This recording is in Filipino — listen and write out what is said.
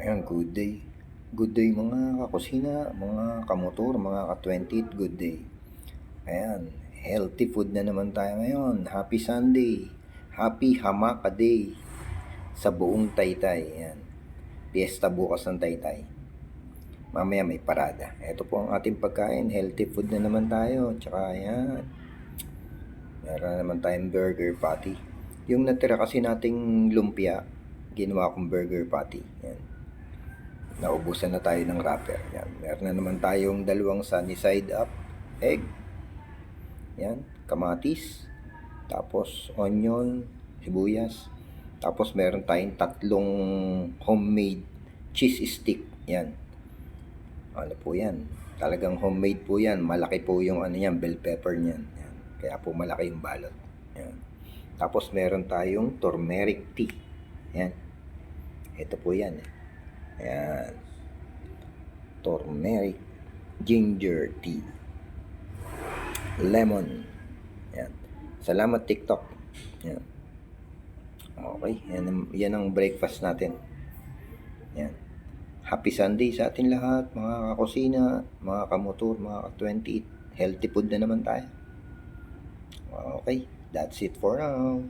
Ayan, good day. Good day mga kakusina, mga kamotor, mga ka-20, good day. Ayan, healthy food na naman tayo ngayon. Happy Sunday. Happy Hamaka Day sa buong Taytay. Ayan, fiesta bukas ng Taytay. Mamaya may parada. Ito po ang ating pagkain. Healthy food na naman tayo. Tsaka ayan, meron na naman tayong burger patty. Yung natira kasi nating lumpia, ginawa kong burger patty. Ayan. Naubusan na tayo ng wrapper. Yan. Meron na naman tayong dalawang sunny side up egg. Yan, kamatis. Tapos onion, sibuyas. Tapos meron tayong tatlong homemade cheese stick. Yan. Ano po yan? Talagang homemade po yan. Malaki po yung ano yan, bell pepper niyan. Yan. Kaya po malaki yung balot. Yan. Tapos meron tayong turmeric tea. Yan. Ito po yan. Ayan. Turmeric ginger tea. Lemon. Ayan. Salamat TikTok. Ayan. Okay. Yan ang breakfast natin. Ayan. Happy Sunday sa atin lahat, mga kakusina, mga kamotor, mga ka-20. Healthy food na naman tayo. Okay. That's it for now.